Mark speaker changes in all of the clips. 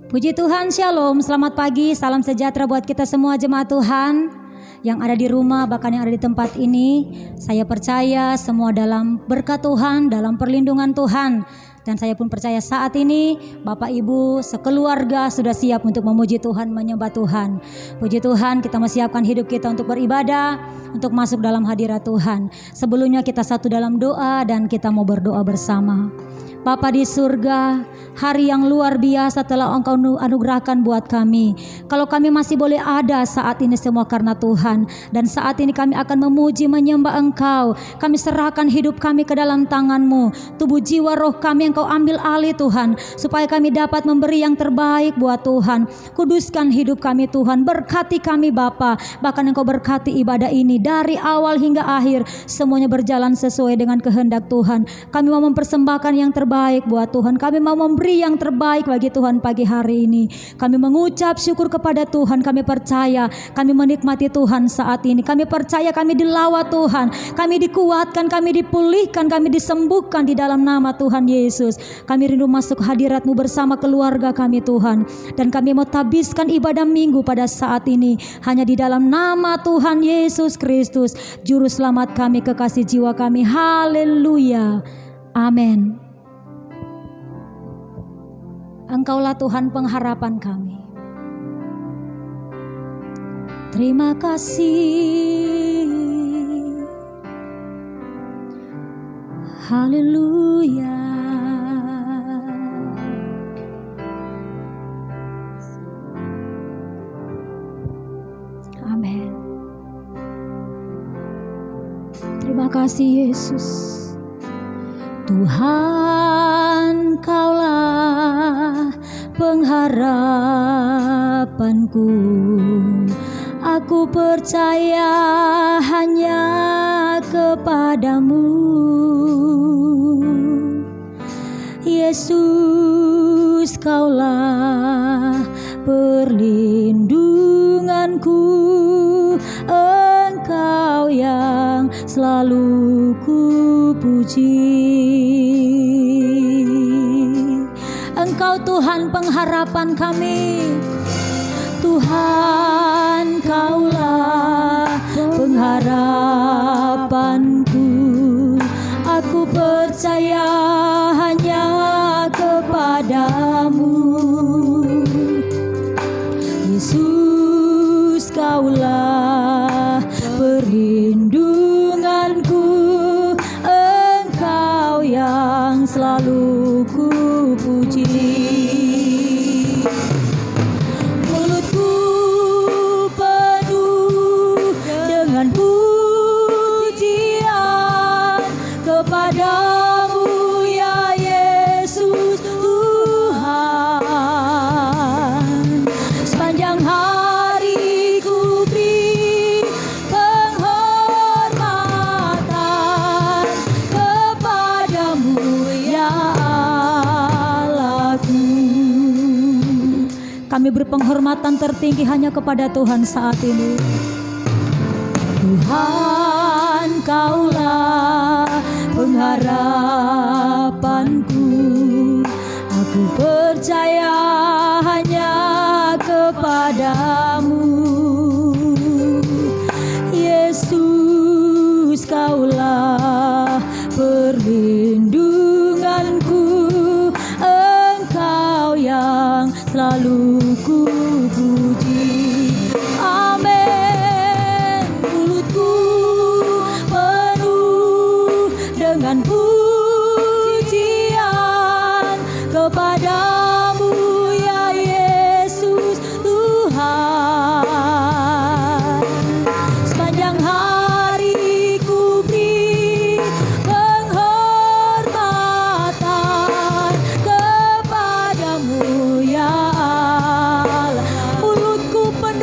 Speaker 1: Puji Tuhan, Shalom, selamat pagi, salam sejahtera buat kita semua jemaat Tuhan yang ada di rumah, bahkan yang ada di tempat ini. Saya percaya semua dalam berkat Tuhan, dalam perlindungan Tuhan. Dan saya pun percaya saat ini Bapak Ibu sekeluarga sudah siap untuk memuji Tuhan, menyembah Tuhan. Puji Tuhan, kita menyiapkan hidup kita untuk beribadah, untuk masuk dalam hadirat Tuhan. Sebelumnya kita satu dalam doa dan kita mau berdoa bersama. Bapa di surga, hari yang luar biasa telah Engkau anugerahkan buat kami. Kalau kami masih boleh ada saat ini semua karena Tuhan. Dan saat ini kami akan memuji, menyembah Engkau. Kami serahkan hidup kami ke dalam tangan-Mu. Tubuh jiwa roh kami Engkau ambil alih Tuhan, supaya kami dapat memberi yang terbaik buat Tuhan. Kuduskan hidup kami Tuhan, berkati kami Bapa. Bahkan Engkau berkati ibadah ini dari awal hingga akhir, semuanya berjalan sesuai dengan kehendak Tuhan. Kami mau mempersembahkan yang terbaik buat Tuhan. Kami mau memberi yang terbaik bagi Tuhan pagi hari ini. Kami mengucap syukur kepada Tuhan. Kami percaya kami menikmati Tuhan saat ini. Kami percaya kami dilawat Tuhan. Kami dikuatkan, kami dipulihkan, kami disembuhkan di dalam nama Tuhan Yesus. Kami rindu masuk hadirat-Mu bersama keluarga kami Tuhan. Dan kami mau tabiskan ibadah minggu pada saat ini hanya di dalam nama Tuhan Yesus Kristus, Juru Selamat kami, kekasih jiwa kami. Haleluya. Amin. Engkaulah Tuhan pengharapan kami. Terima kasih. Haleluya. Amin. Terima kasih Yesus. Tuhan, Kaulah pengharapanku. Aku percaya hanya kepadamu, Yesus. Kaulah perlindunganku, Engkau yang selalu kupuji. Engkau Tuhan pengharapan kami. Tuhan, Kaulah pengharapanku. Aku percaya hanya kepadamu, Yesus. Kaulah perlindunganku, Engkau yang selalu kupuji. Mulutku penuh dengan pujian kepadamu, ya Yesus Tuhan. Sepanjang hari ku beri penghormatan kepadamu, ya Allahku. Kami beri penghormatan tertinggi hanya kepada Tuhan saat ini. Tuhan, Kaulah pengharapanku. Aku percaya hanya kepadamu, Yesus. Kaulah perlindunganku, Engkau yang selalu kupuji. Amin. Mulutku penuh dengan pujian kepadamu, ya Yesus Tuhan. Sepanjang hari ku beri penghormatan kepadamu, ya Allah. Mulutku penuh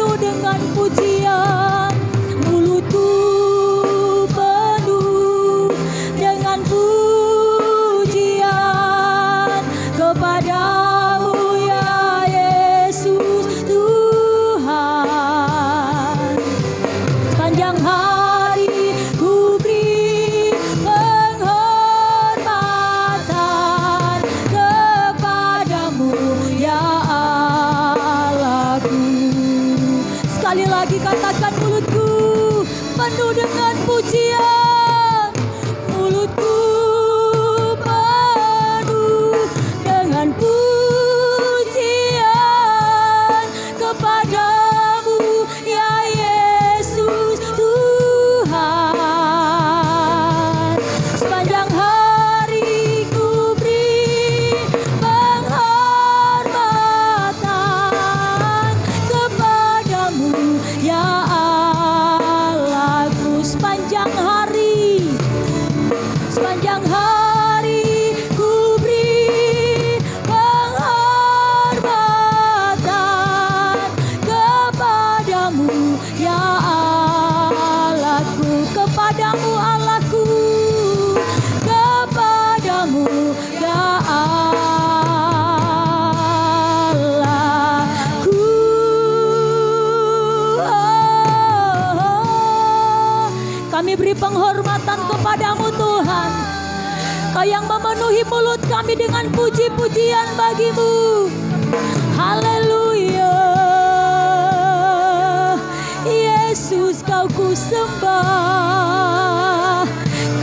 Speaker 1: lagi katakan mulutku penuh dengan pujian. Mulutku penuh dengan pujian kepadamu ya Yesus Tuhan. Sepanjang hari ku beri penghormatan kepadamu ya Allahku. Sepanjang hari ku beri penghormatan kepadamu ya Allahku. Kepadamu Allahku, kepadamu ya Allahku. Kami beri penghormatan kepadamu Tuhan. Kau yang memenuhi mulut kami dengan puji-pujian bagimu. Haleluya. Yesus kau ku sembah.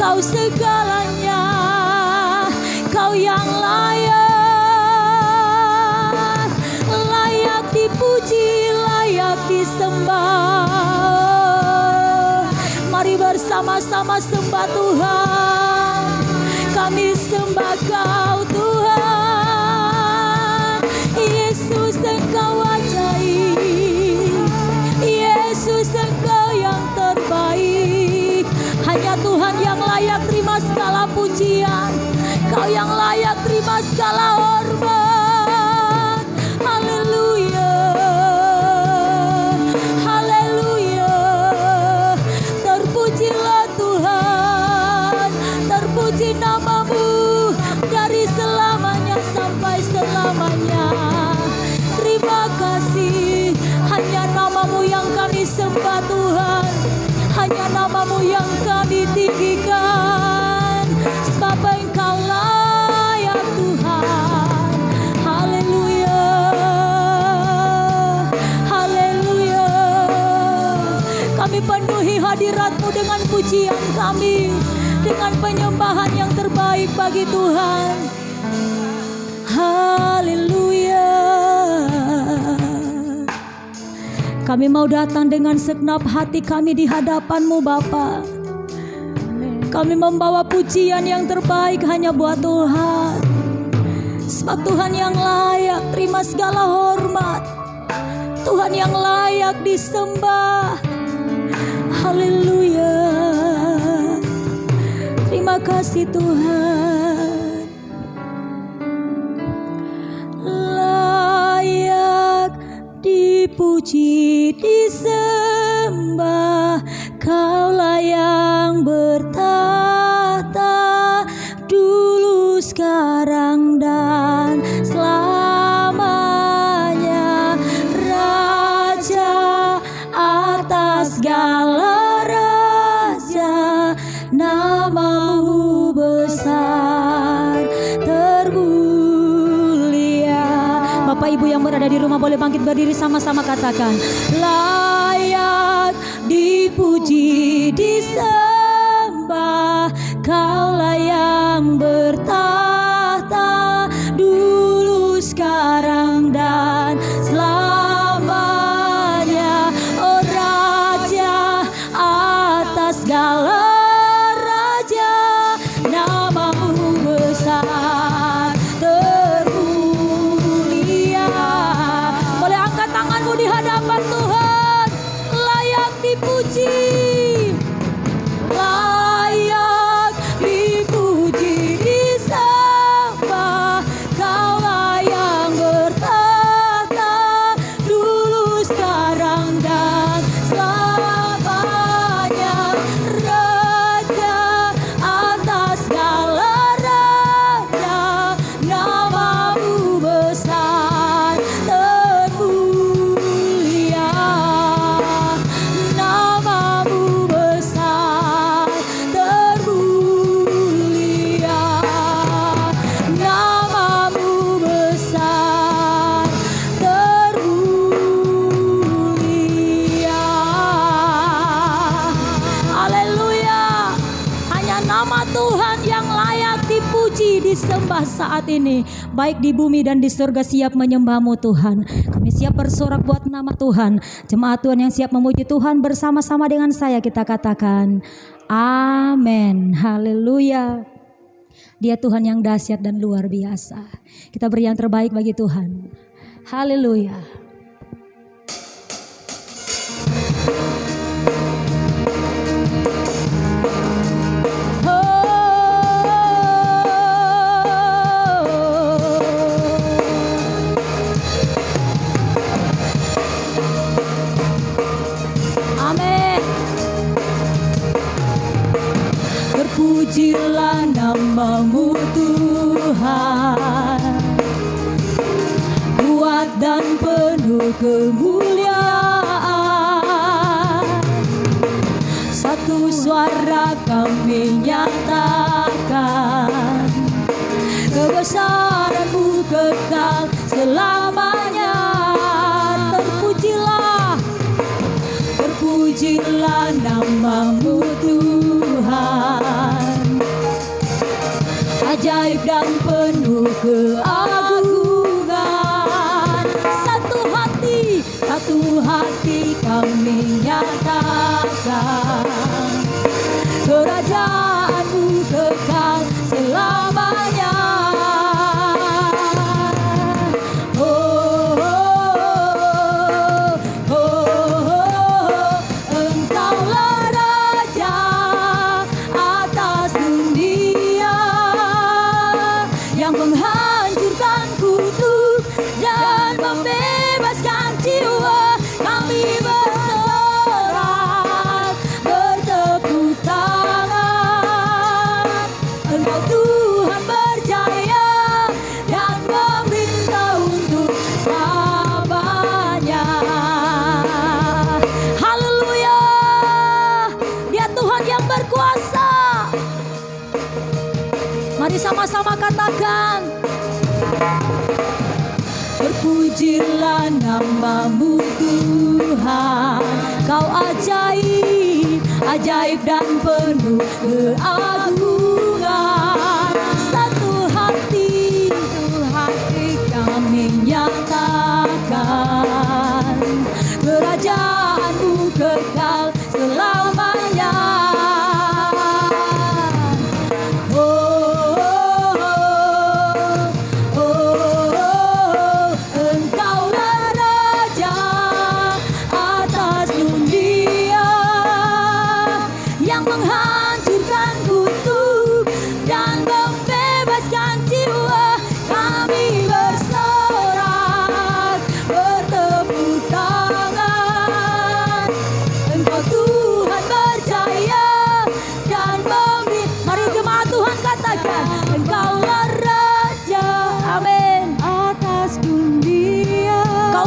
Speaker 1: Kau segalanya. Kau yang layak. Layak dipuji, layak disembah. Mari bersama-sama sembah Tuhan. Kami sembah Kau Tuhan. Yesus Engkau ajaib. Yesus Engkau yang terbaik. Hanya Tuhan yang layak terima segala pujian. Kau yang layak terima segala hormat. Haleluya. Haleluya. Terpujilah Tuhan. Terpuji namamu dari selamanya sampai selamanya. Terima kasih. Hanya namamu yang kami sembah Tuhan. Hanya namamu yang kami tinggikan. Sebab Engkau layak Tuhan. Haleluya. Haleluya. Kami penuhi hadirat-Mu dengan pujian kami. Dengan penyembahan yang terbaik bagi Tuhan. Haleluya. Kami mau datang dengan segenap hati kami di hadapan-Mu Bapa. Kami membawa pujian yang terbaik hanya buat Tuhan. Sebab Tuhan yang layak terima segala hormat. Tuhan yang layak disembah. Haleluya. Terima kasih Tuhan. Layak dipuji, disembah. Kaulah yang bertahta dulu, sekarang dan selamanya. Raja atas segala raja, namamu besar termulia. Bapak Ibu yang berada di rumah boleh bangkit berdiri sama-sama katakan. Layak dipuji, disembah. Kaulah yang bertahta dulu, sekarang dan selamanya. Oh Raja atas segala raja, namamu besar termulia. Boleh angkat tanganmu di hadapan Tuhan. Layak dipuji, layak dipuji, disembah. Kaulah yang bertahta dulu, sekarang dan selamanya. Raja atas segala raja, namamu besar termulia. Namamu disembah saat ini, baik di bumi dan di surga siap menyembah-Mu Tuhan. Kami siap bersorak buat nama Tuhan. Jemaat Tuhan yang siap memuji Tuhan bersama-sama dengan saya, kita katakan amin. Haleluya. Dia Tuhan yang dahsyat dan luar biasa. Kita beri yang terbaik bagi Tuhan. Haleluya. Terpujilah nama-Mu Tuhan, kuat dan penuh kemuliaan. Satu suara kami nyatakan, kebesaran-Mu kekal selamanya. Terpujilah nama-Mu Tuhan, ajaib dan penuh keagungan. Satu hati kami nyatakan, kerajaan-Mu kekal selamanya. Mari sama-sama katakan, terpujilah nama-Mu Tuhan, Kau ajaib, ajaib dan penuh keagungan. Satu hati kami nyatakan, kerajaan-Mu kekal selamanya.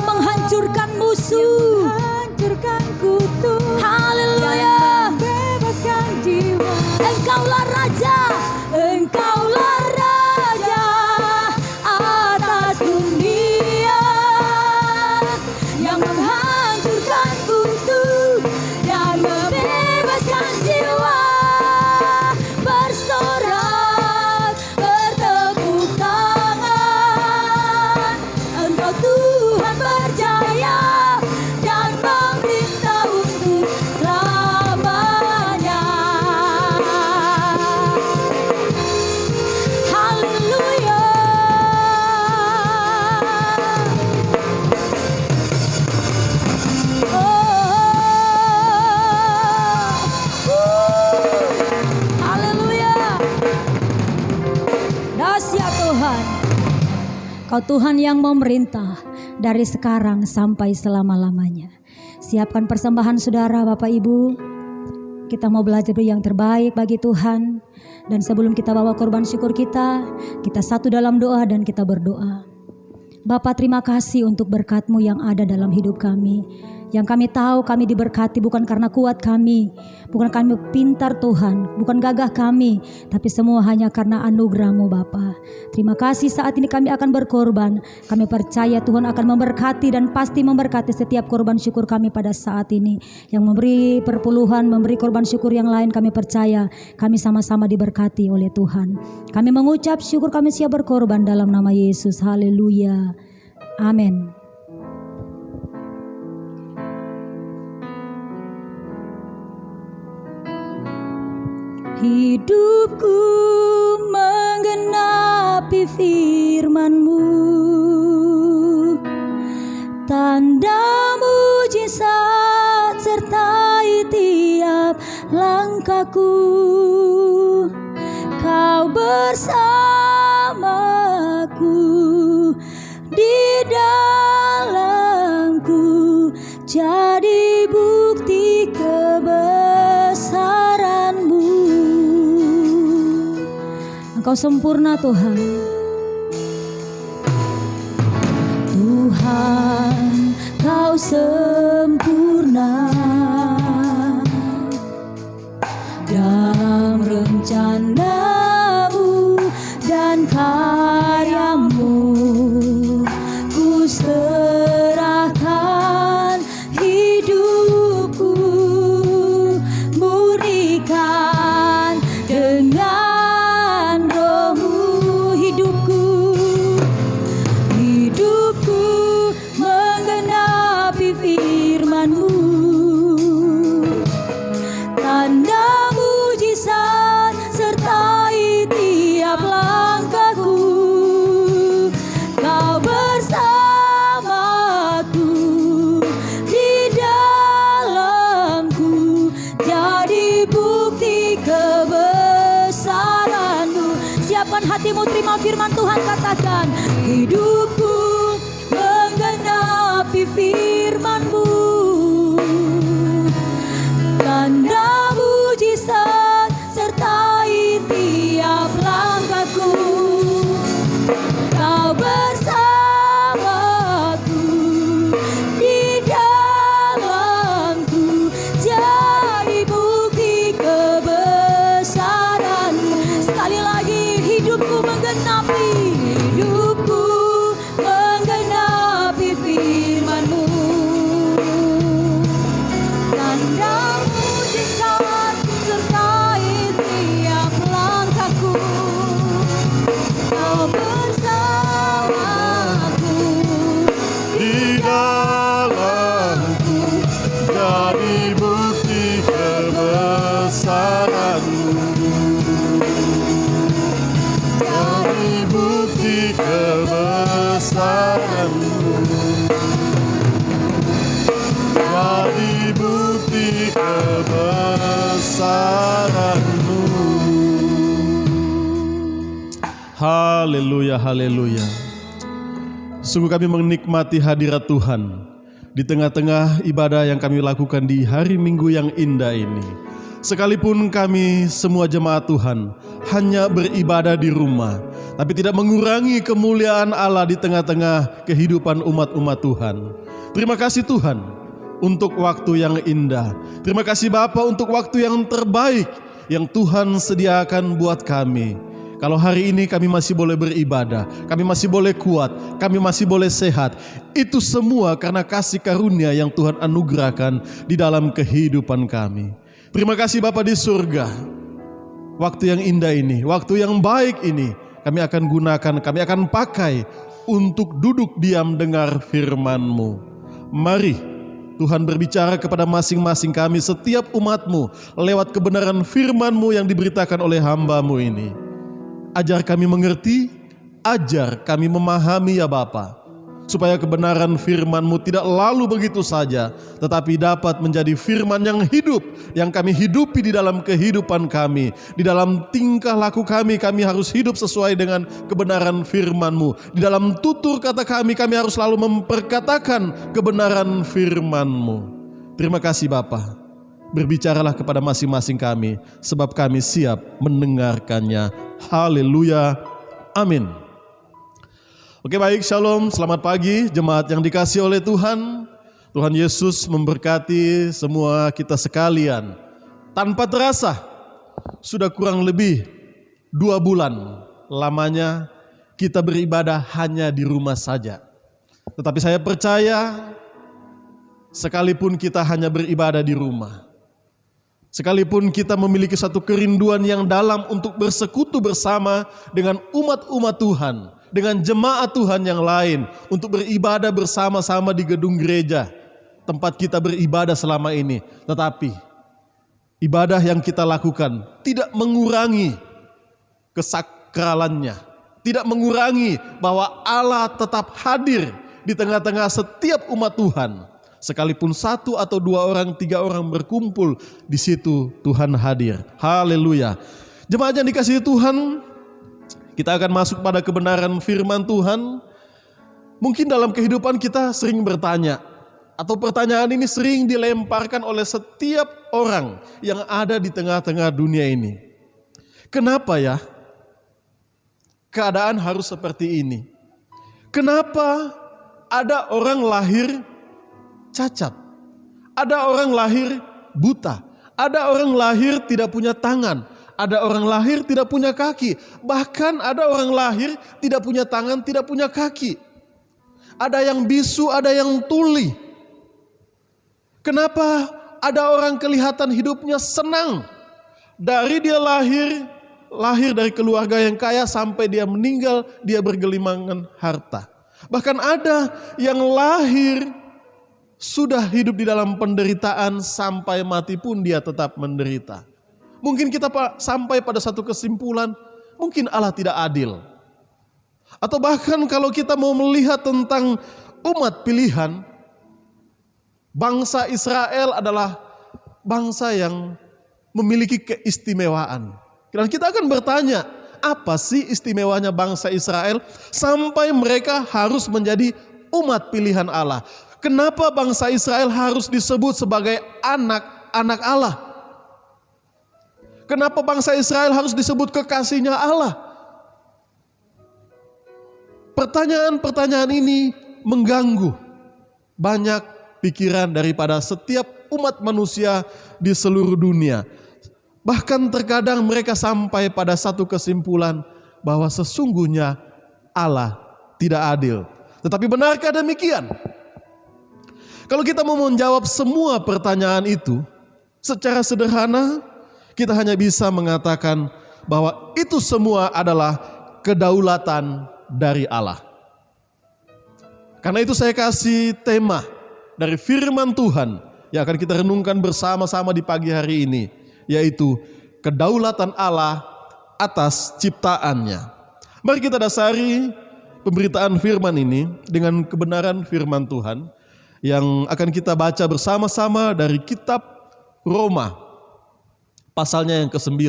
Speaker 1: Menghancurkan musuh, hancurkan kutu. Haleluya. Bebaskan jiwa. Engkaulah Raja, Engkaulah Raja atas dunia, yang menghancurkan kutu dan membebaskan jiwa. Bersorak, bertepuk tangan, Engkau Tuhan berjaya dan memerintah untuk selamanya. Haleluya. Haleluya. Dahsyat Tuhan. Kau Tuhan yang memerintah dari sekarang sampai selama-lamanya. Siapkan persembahan saudara, Bapak Ibu. Kita mau belajar yang terbaik bagi Tuhan. Dan sebelum kita bawa korban syukur kita satu dalam doa dan kita berdoa. Bapa, terima kasih untuk berkat-Mu yang ada dalam hidup kami, Yang kami tahu kami diberkati bukan karena kuat kami, bukan kami pintar Tuhan, bukan gagah kami, tapi semua hanya karena anugerah-Mu Bapa. Terima kasih saat ini kami akan berkorban. Kami percaya Tuhan akan memberkati dan pasti memberkati setiap korban syukur kami pada saat ini. Yang memberi perpuluhan, memberi korban syukur yang lain, kami percaya kami sama-sama diberkati oleh Tuhan. Kami mengucap syukur, kami siap berkorban dalam nama Yesus. Haleluya. Amin. Hidupku menggenapi firman-Mu, tanda mujizat sertai tiap langkahku. Kau bersamaku, di dalamku, jadi bukti kebesaran-Mu. Engkau sempurna Tuhan. Tuhan, Kau sempurna dalam rencana-Mu dan karya-Mu. Ku serahkan hidupku, murnikan dengan Roh-Mu. Hidupku menggenapi firman-Mu, tanda mujizat sertai tiap langkahku. Kau bersamaku, di dalamku, jadi bukti kebesaran-Mu. Siapkan hatimu, terima firman Tuhan, katakan, hidupku menggenapi firman-Mu, tanda mujizat sertai tiap langkahku. Kau bersamaku, di dalamku, jadi bukti kebesaran-Mu. Sekali lagi, hidupku menggenapi firman-Mu, tanda mujizat sertai tiap langkahku. Kau bersamaku,
Speaker 2: di dalamku, jadi bukti kebesaran-Mu, jadi bukti kebesaran-Mu, jadi bukti kebesaran-Mu. Haleluya, haleluya. Sungguh kami menikmati hadirat Tuhan di tengah-tengah ibadah yang kami lakukan di hari Minggu yang indah ini. Sekalipun kami semua jemaat Tuhan hanya beribadah di rumah, tapi tidak mengurangi kemuliaan Allah di tengah-tengah kehidupan umat-umat Tuhan. Terima kasih Tuhan untuk waktu yang indah. Terima kasih Bapa untuk waktu yang terbaik yang Tuhan sediakan buat kami. Kalau hari ini kami masih boleh beribadah, kami masih boleh kuat, kami masih boleh sehat, itu semua karena kasih karunia yang Tuhan anugerahkan di dalam kehidupan kami. Terima kasih Bapa di surga. Waktu yang indah ini, waktu yang baik ini, kami akan gunakan, kami akan pakai untuk duduk diam dengar firman-Mu. Mari Tuhan berbicara kepada masing-masing kami, setiap umat-Mu, lewat kebenaran firman-Mu yang diberitakan oleh hamba-Mu ini. Ajar kami mengerti, ajar kami memahami ya Bapa, supaya kebenaran firman-Mu tidak lalu begitu saja, tetapi dapat menjadi firman yang hidup, yang kami hidupi di dalam kehidupan kami. Di dalam tingkah laku kami harus hidup sesuai dengan kebenaran firman-Mu. Di dalam tutur kata kami harus selalu memperkatakan kebenaran firman-Mu. Terima kasih Bapa. Berbicaralah kepada masing-masing kami, sebab kami siap mendengarkannya. Haleluya. Amin. Oke baik, shalom, selamat pagi jemaat yang dikasihi oleh Tuhan. Tuhan Yesus memberkati semua kita sekalian. Tanpa terasa, sudah kurang lebih 2 bulan lamanya kita beribadah hanya di rumah saja. Tetapi saya percaya, sekalipun kita hanya beribadah di rumah, sekalipun kita memiliki satu kerinduan yang dalam untuk bersekutu bersama dengan umat-umat Tuhan, dengan jemaat Tuhan yang lain, untuk beribadah bersama-sama di gedung gereja, tempat kita beribadah selama ini. Tetapi ibadah yang kita lakukan tidak mengurangi kesakralannya, tidak mengurangi bahwa Allah tetap hadir di tengah-tengah setiap umat Tuhan. Sekalipun 1 atau 2 orang, 3 orang berkumpul, di situ Tuhan hadir. Haleluya. Jemaat yang dikasihi Tuhan, kita akan masuk pada kebenaran firman Tuhan. Mungkin dalam kehidupan kita sering bertanya, atau pertanyaan ini sering dilemparkan oleh setiap orang yang ada di tengah-tengah dunia ini. Kenapa ya keadaan harus seperti ini? Kenapa ada orang lahir cacat, ada orang lahir buta, ada orang lahir tidak punya tangan, ada orang lahir tidak punya kaki, bahkan ada orang lahir tidak punya tangan, tidak punya kaki. Ada yang bisu, ada yang tuli. Kenapa ada orang kelihatan hidupnya senang? Dari dia lahir dari keluarga yang kaya sampai dia meninggal, dia bergelimangan harta. Bahkan ada yang lahir sudah hidup di dalam penderitaan, sampai mati pun dia tetap menderita. Mungkin kita sampai pada satu kesimpulan, mungkin Allah tidak adil. Atau bahkan kalau kita mau melihat tentang umat pilihan, bangsa Israel adalah bangsa yang memiliki keistimewaan. Dan kita akan bertanya, apa sih istimewanya bangsa Israel sampai mereka harus menjadi umat pilihan Allah? Kenapa bangsa Israel harus disebut sebagai anak-anak Allah? Kenapa bangsa Israel harus disebut kekasihnya Allah? Pertanyaan-pertanyaan ini mengganggu banyak pikiran daripada setiap umat manusia di seluruh dunia. Bahkan terkadang mereka sampai pada satu kesimpulan bahwa sesungguhnya Allah tidak adil. Tetapi benarkah demikian? Kalau kita mau menjawab semua pertanyaan itu secara sederhana, kita hanya bisa mengatakan bahwa itu semua adalah kedaulatan dari Allah. Karena itu saya kasih tema dari firman Tuhan yang akan kita renungkan bersama-sama di pagi hari ini, yaitu kedaulatan Allah atas ciptaannya. Mari kita dasari pemberitaan firman ini dengan kebenaran firman Tuhan yang akan kita baca bersama-sama dari kitab Roma, pasalnya yang ke-9.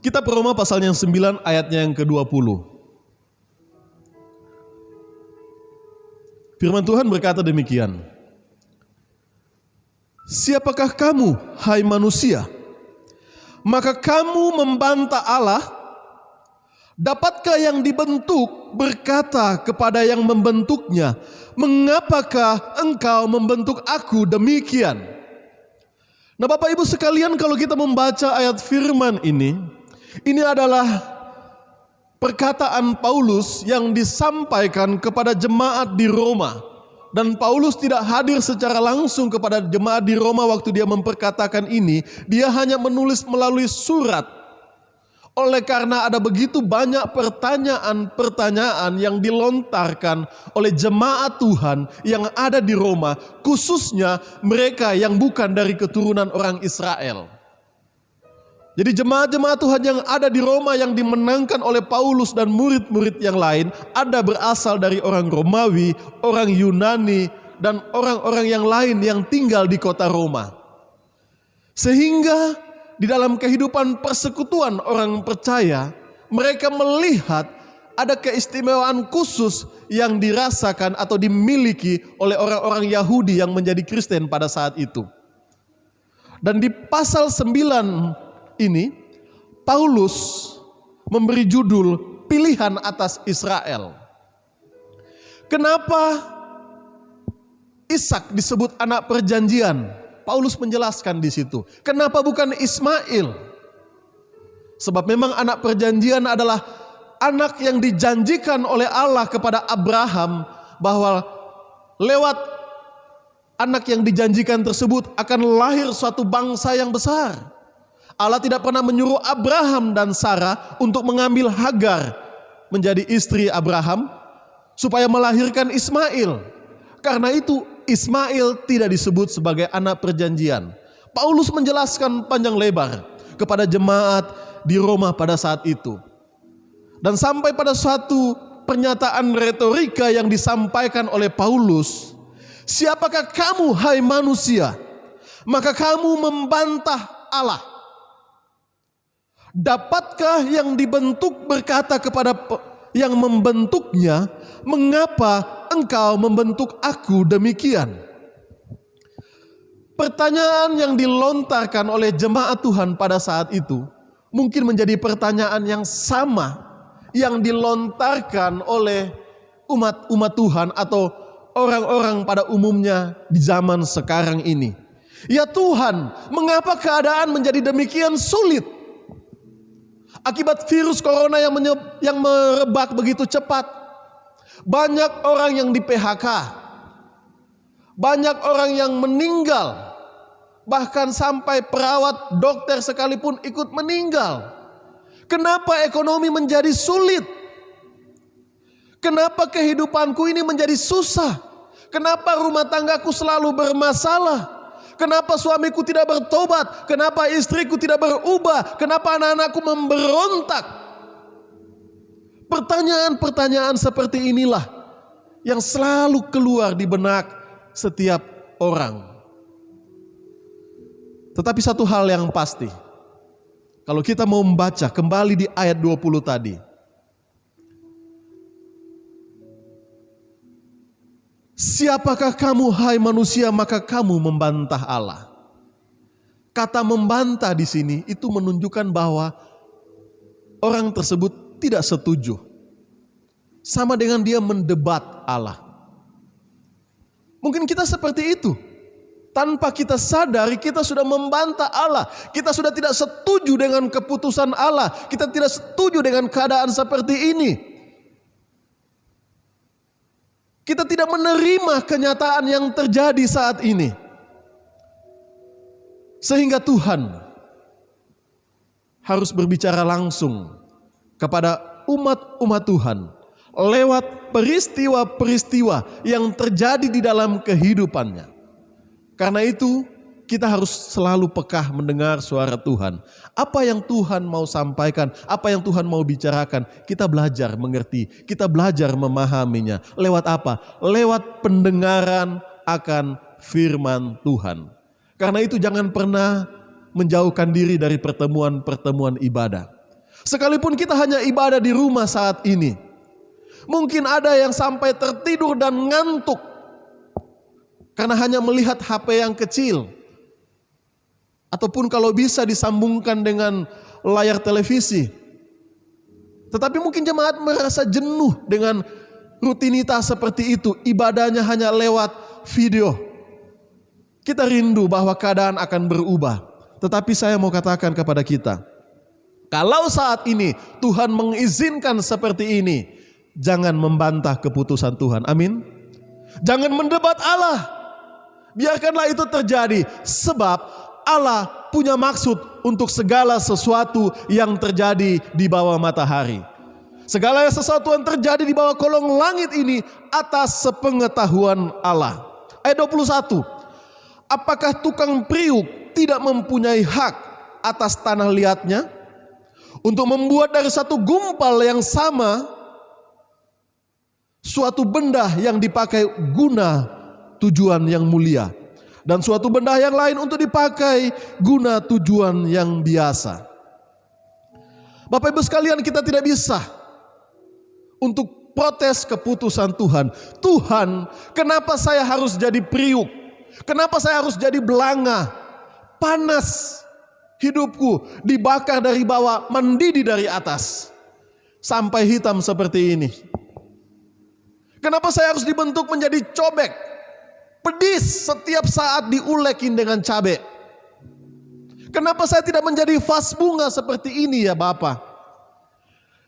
Speaker 2: Kitab Roma pasalnya yang 9 ayatnya yang ke-20. Firman Tuhan berkata demikian. Siapakah kamu, hai manusia? Maka kamu membantah Allah. Dapatkah yang dibentuk berkata kepada yang membentuknya, mengapakah engkau membentuk aku demikian? Nah Bapak Ibu sekalian, kalau kita membaca ayat firman ini adalah perkataan Paulus yang disampaikan kepada jemaat di Roma. Dan Paulus tidak hadir secara langsung kepada jemaat di Roma waktu dia memperkatakan ini. Dia hanya menulis melalui surat. Oleh karena ada begitu banyak pertanyaan-pertanyaan yang dilontarkan oleh jemaat Tuhan yang ada di Roma, khususnya mereka yang bukan dari keturunan orang Israel. Jadi jemaat-jemaat Tuhan yang ada di Roma yang dimenangkan oleh Paulus dan murid-murid yang lain, ada berasal dari orang Romawi, orang Yunani, dan orang-orang yang lain yang tinggal di kota Roma. Sehingga di dalam kehidupan persekutuan orang percaya, mereka melihat ada keistimewaan khusus yang dirasakan atau dimiliki oleh orang-orang Yahudi yang menjadi Kristen pada saat itu. Dan di pasal 9 ini, Paulus memberi judul pilihan atas Israel. Kenapa Ishak disebut anak perjanjian? Paulus menjelaskan di situ. Kenapa bukan Ismail? Sebab memang anak perjanjian adalah anak yang dijanjikan oleh Allah kepada Abraham, bahwa lewat anak yang dijanjikan tersebut akan lahir suatu bangsa yang besar. Allah tidak pernah menyuruh Abraham dan Sarah untuk mengambil Hagar menjadi istri Abraham supaya melahirkan Ismail. Karena itu Ismail tidak disebut sebagai anak perjanjian. Paulus menjelaskan panjang lebar kepada jemaat di Roma pada saat itu. Dan sampai pada suatu pernyataan retorika yang disampaikan oleh Paulus, siapakah kamu hai manusia, maka kamu membantah Allah? Dapatkah yang dibentuk berkata kepada yang membentuknya, mengapa engkau membentuk aku demikian? Pertanyaan yang dilontarkan oleh jemaat Tuhan pada saat itu mungkin menjadi pertanyaan yang sama yang dilontarkan oleh umat Tuhan atau orang-orang pada umumnya di zaman sekarang ini. Ya Tuhan, mengapa keadaan menjadi demikian sulit? Akibat virus corona yang merebak begitu cepat, banyak orang yang di PHK, banyak orang yang meninggal, bahkan sampai perawat, dokter sekalipun ikut meninggal. Kenapa ekonomi menjadi sulit? Kenapa kehidupanku ini menjadi susah? Kenapa rumah tanggaku selalu bermasalah? Kenapa suamiku tidak bertobat? Kenapa istriku tidak berubah? Kenapa anak-anakku memberontak? Pertanyaan-pertanyaan seperti inilah yang selalu keluar di benak setiap orang. Tetapi satu hal yang pasti, kalau kita mau membaca kembali di ayat 20 tadi, siapakah kamu hai manusia, maka kamu membantah Allah. Kata membantah di sini itu menunjukkan bahwa orang tersebut tidak setuju. Sama dengan dia mendebat Allah. Mungkin kita seperti itu. Tanpa kita sadari kita sudah membantah Allah. Kita sudah tidak setuju dengan keputusan Allah. Kita tidak setuju dengan keadaan seperti ini. Kita tidak menerima kenyataan yang terjadi saat ini. Sehingga Tuhan harus berbicara langsung kepada umat-umat Tuhan lewat peristiwa-peristiwa yang terjadi di dalam kehidupannya. Karena itu kita harus selalu peka mendengar suara Tuhan. Apa yang Tuhan mau sampaikan, apa yang Tuhan mau bicarakan, kita belajar mengerti, kita belajar memahaminya. Lewat apa? Lewat pendengaran akan firman Tuhan. Karena itu jangan pernah menjauhkan diri dari pertemuan-pertemuan ibadah. Sekalipun kita hanya ibadah di rumah saat ini, mungkin ada yang sampai tertidur dan ngantuk karena hanya melihat HP yang kecil. Ataupun kalau bisa disambungkan dengan layar televisi. Tetapi mungkin jemaat merasa jenuh dengan rutinitas seperti itu. Ibadahnya hanya lewat video. Kita rindu bahwa keadaan akan berubah. Tetapi saya mau katakan kepada kita, kalau saat ini Tuhan mengizinkan seperti ini, jangan membantah keputusan Tuhan. Amin. Jangan mendebat Allah. Biarkanlah itu terjadi, sebab Allah punya maksud untuk segala sesuatu yang terjadi di bawah matahari. Segala sesuatu yang terjadi di bawah kolong langit ini atas sepengetahuan Allah. Ayat 21. Apakah tukang priuk tidak mempunyai hak atas tanah liatnya untuk membuat dari satu gumpal yang sama suatu benda yang dipakai guna tujuan yang mulia, dan suatu benda yang lain untuk dipakai guna tujuan yang biasa. Bapak Ibu sekalian, kita tidak bisa untuk protes keputusan Tuhan. Tuhan, kenapa saya harus jadi priuk? Kenapa saya harus jadi belanga? Panas hidupku, dibakar dari bawah, mendidih dari atas. sampai hitam seperti ini? Kenapa saya harus dibentuk menjadi cobek, pedis setiap saat diulekin dengan cabai? Kenapa saya tidak menjadi vas bunga seperti ini ya Bapak?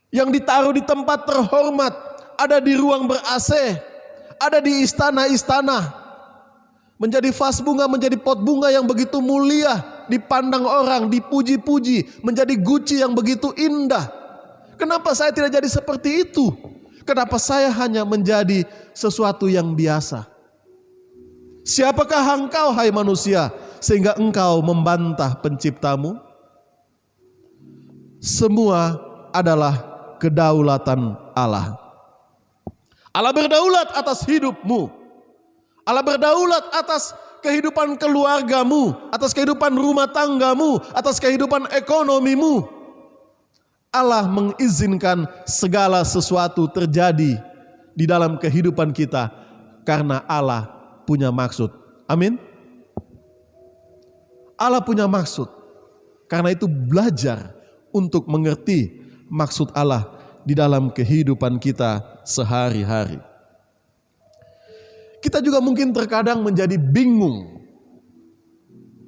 Speaker 2: Yang ditaruh di tempat terhormat, ada di ruang ber-AC, ada di istana-istana. Menjadi vas bunga, menjadi pot bunga yang begitu mulia, dipandang orang, dipuji-puji, menjadi guci yang begitu indah. Kenapa saya tidak jadi seperti itu? Kenapa saya hanya menjadi sesuatu yang biasa? Siapakah engkau hai manusia sehingga engkau membantah penciptamu? Semua adalah kedaulatan Allah. Allah berdaulat atas hidupmu. Allah berdaulat atas kehidupan keluargamu, atas kehidupan rumah tanggamu, atas kehidupan ekonomimu. Allah mengizinkan segala sesuatu terjadi di dalam kehidupan kita karena Allah punya maksud. Amin. Allah punya maksud. Karena itu belajar untuk mengerti maksud Allah di dalam kehidupan kita sehari-hari. Kita juga mungkin terkadang menjadi bingung.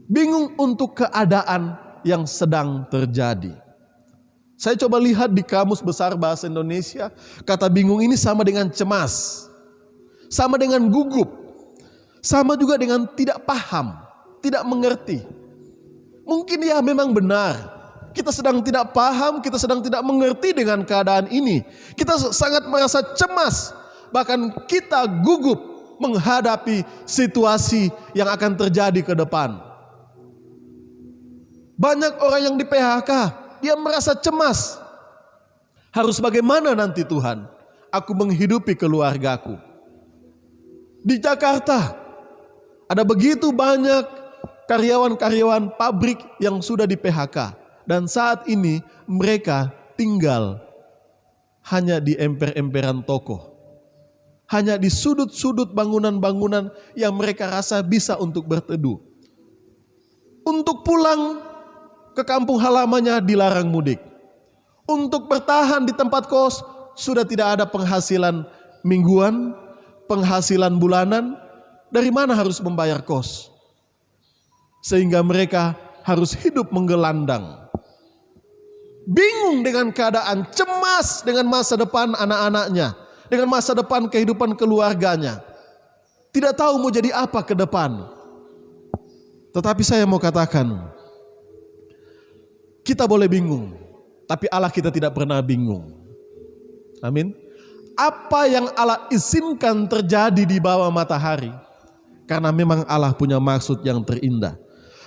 Speaker 2: Bingung untuk keadaan yang sedang terjadi. Saya coba lihat di Kamus Besar Bahasa Indonesia, kata bingung ini sama dengan cemas, sama dengan gugup, sama juga dengan tidak paham, tidak mengerti. Mungkin ya memang benar, kita sedang tidak paham, kita sedang tidak mengerti dengan keadaan ini. Kita sangat merasa cemas, bahkan kita gugup menghadapi situasi yang akan terjadi ke depan. Banyak orang yang di PHK, dia merasa cemas. Harus bagaimana nanti Tuhan? Aku menghidupi keluargaku. Di Jakarta, ada begitu banyak karyawan-karyawan pabrik yang sudah di PHK. Dan saat ini mereka tinggal hanya di emper-emperan toko. Hanya di sudut-sudut bangunan-bangunan yang mereka rasa bisa untuk berteduh. Untuk pulang ke kampung halamannya dilarang mudik. Untuk bertahan di tempat kos sudah tidak ada penghasilan mingguan, penghasilan bulanan. Dari mana harus membayar kos? Sehingga mereka harus hidup menggelandang. Bingung dengan keadaan, cemas dengan masa depan anak-anaknya, dengan masa depan kehidupan keluarganya. Tidak tahu mau jadi apa ke depan. Tetapi saya mau katakan, kita boleh bingung, tapi Allah kita tidak pernah bingung. Amin. Apa yang Allah izinkan terjadi di bawah matahari, karena memang Allah punya maksud yang terindah.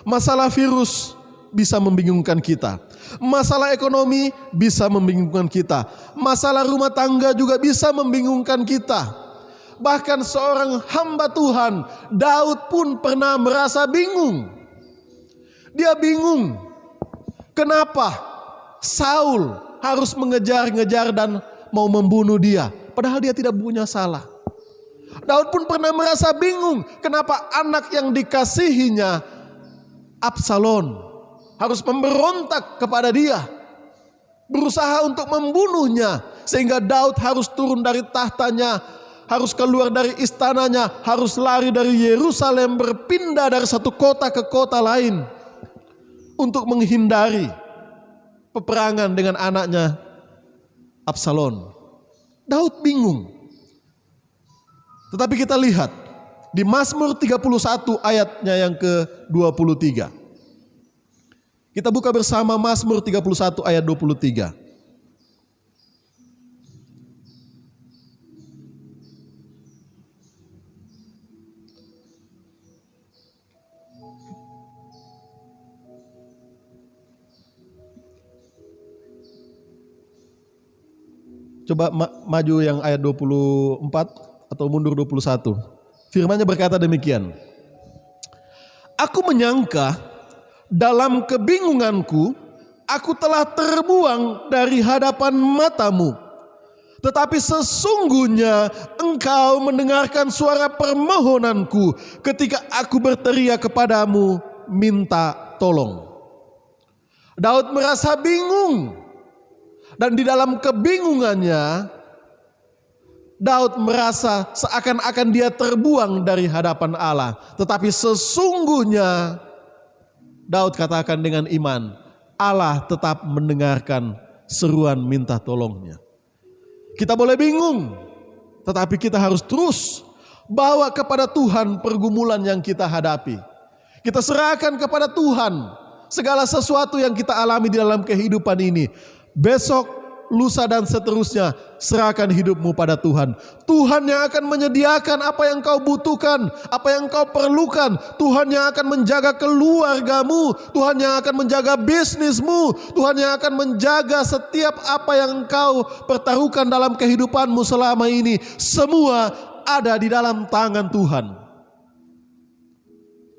Speaker 2: Masalah virus bisa membingungkan kita. Masalah ekonomi bisa membingungkan kita. Masalah rumah tangga juga bisa membingungkan kita. Bahkan seorang hamba Tuhan, Daud pun pernah merasa bingung. Dia bingung. Kenapa Saul harus mengejar-ngejar dan mau membunuh dia? Padahal dia tidak punya salah. Daud pun pernah merasa bingung. Kenapa anak yang dikasihinya, Absalom, harus memberontak kepada dia, berusaha untuk membunuhnya, sehingga Daud harus turun dari tahtanya, harus keluar dari istananya, harus lari dari Yerusalem, berpindah dari satu kota ke kota lain untuk menghindari peperangan dengan anaknya Absalom. Daud bingung. Tetapi kita lihat di Mazmur 31 ayatnya yang ke-23. Kita buka bersama Mazmur 31 ayat 23. Coba maju yang ayat 24 atau mundur 21. Firman-Nya berkata demikian. Aku menyangka dalam kebingunganku, aku telah terbuang dari hadapan matamu. Tetapi sesungguhnya engkau mendengarkan suara permohonanku ketika aku berteriak kepadamu minta tolong. Daud merasa bingung. Dan di dalam kebingungannya, Daud merasa seakan-akan dia terbuang dari hadapan Allah. Tetapi sesungguhnya Daud katakan dengan iman, Allah tetap mendengarkan seruan minta tolongnya. Kita boleh bingung, tetapi kita harus terus bawa kepada Tuhan pergumulan yang kita hadapi. Kita serahkan kepada Tuhan segala sesuatu yang kita alami di dalam kehidupan ini. Besok, lusa dan seterusnya, serahkan hidupmu pada Tuhan. Tuhan yang akan menyediakan apa yang kau butuhkan, apa yang kau perlukan. Tuhan yang akan menjaga keluargamu, Tuhan yang akan menjaga bisnismu, Tuhan yang akan menjaga setiap apa yang kau pertaruhkan dalam kehidupanmu selama ini. Semua ada di dalam tangan Tuhan.